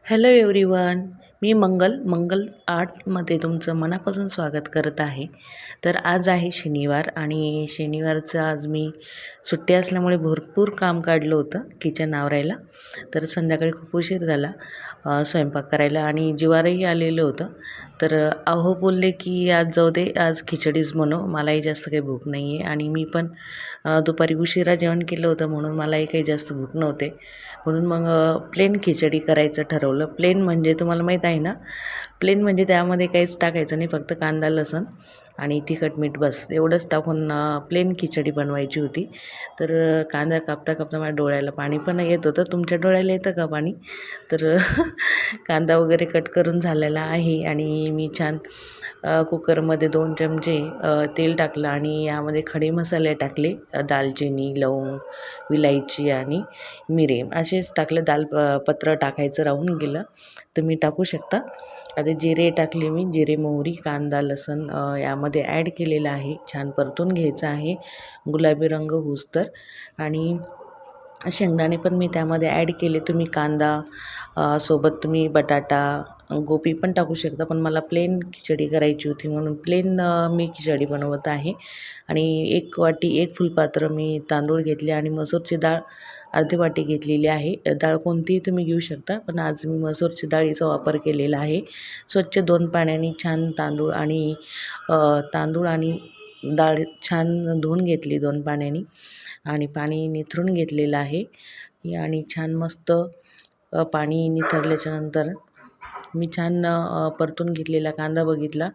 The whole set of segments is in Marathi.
Hello everyone. मी मंगल आर्टमध्ये तुमचं मनापासून स्वागत करत आहे. तर आज आहे शनिवार आणि शनिवारचं आज मी सुट्टी असल्यामुळे भरपूर काम काढलं होतं किचन आवरायला. तर संध्याकाळी खूप उशीर झाला स्वयंपाक करायला आणि जिवारही आलेलं होतं. तर अहो बोलले की आज जाऊ दे, आज खिचडीच बनव, मलाही जास्त काही भूक नाही आहे आणि मी पण दुपारी उशिरा जेवण केलं होतं म्हणून मलाही काही जास्त भूक नव्हते. म्हणून मग प्लेन खिचडी करायचं ठरवलं. प्लेन म्हणजे तुम्हाला माहीत आहे ना, प्लेन म्हणजे त्यामध्ये काहीच टाकायचं नाही, फक्त कांदा लसूण आणि तिखट मीठ बस एवढंच टाकून प्लेन खिचडी बनवायची होती. तर कांदा कापता कापता माझ्या डोळ्याला पाणी पण येत होतं. तुमच्या डोळ्याला येतं का पाणी? तर कांदा वगैरे कट करून झालेला आहे आणि मी छान कुकरमध्ये 2 चमचे तेल टाकलं आणि यामध्ये खडे मसाले टाकले. दालचिनी, लवंग, विलायची आणि मिरे असेच टाकले. पत्र टाकायचं राहून गेलं, तुम्ही टाकू शकता. आता जिरे टाकले मी, जिरे, मोहरी, कांदा, लसूण यामध्ये ॲड केलेलं आहे. छान परतून घ्यायचं आहे गुलाबी रंग होईस्तोवर. आणि शेंगदाणे पण मी त्यामध्ये ॲड केले. तुम्ही कांदा सोबत तुम्ही बटाटा, गोबी पण टाकू शकता, पण मला प्लेन खिचडी करायची होती म्हणून प्लेन मी खिचडी बनवत आहे. आणि 1 वाटी 1 फुलपात्र मी तांदूळ घेतले आणि मसूरची डाळ अर्धी वाटी घेतलेली आहे. डाळ कोणतीही तुम्ही घेऊ शकता, पण आज मी मसूरची डाळीचा वापर केलेला आहे. स्वच्छ 2 पाण्याने छान तांदूळ आणि डाळ छान धुवून घेतली 2 पाण्याने आणि पाणी निथरून घेतलेलं आहे. आणि छान मस्त पाणी निथरल्याच्यानंतर मी छान परतून घेतलेला कांदा बघितला.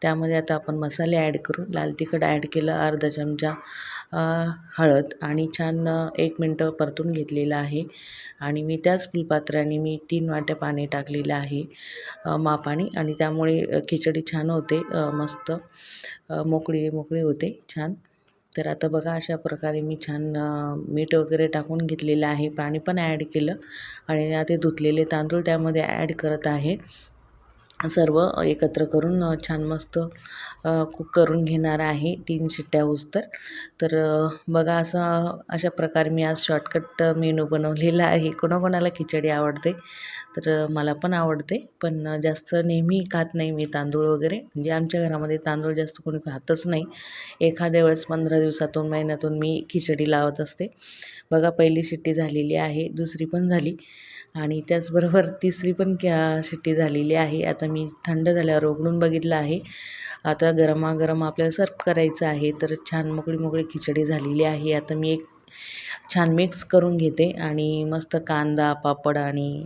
त्यामध्ये आता आपण मसाले ॲड करू. लाल तिखट ॲड केलं, अर्धा चमचा हळद आणि छान 1 मिनटं परतून घेतलेलं आहे. आणि मी त्याच फुलपात्राने मी 3 वाट्या पाणी टाकलेलं आहे मापाने आणि त्यामुळे खिचडी छान होते, मस्त मोकळी होते छान. तर आता बघा अशा प्रकारे मी छान मीठ वगैरे टाकून घेतलेलं आहे. पाणी पण ॲड केलं आणि आता धुतलेले तांदूळ त्यामध्ये ॲड करत आहे. सर्व एकत्र करून छान मस्त कुक करून घेणार आहे 3 शिट्ट्या होईस्तोवर. तर बघा अशा प्रकारे मी आज शॉर्टकट मेनू बनवलेला आहे. कोणाकोणाला खिचडी आवडते, तर मला पण आवडते, पण जास्त नेहमी खात नाही मी तांदूळ वगैरे. म्हणजे आमच्या घरामध्ये तांदूळ जास्त कोणी खातच नाही. एखाद्या वेळेस 15 दिवसातून, महिन्यातून मी खिचडी लावत असते. बघा पहिली शिट्टी झालेली आहे, दुसरी पण झाली आणि त्याचबरोबर तिसरी पण शिट्टी झालेली आहे. आता मी थंड झाल्यावर उघडून बघितलं आहे. आता गरमागरम आपल्याला सर्व्ह करायचं आहे. तर छान मोकळी खिचडी झालेली आहे. आता मी एक छान मिक्स करून घेते आणि मस्त कांदा, पापड आणि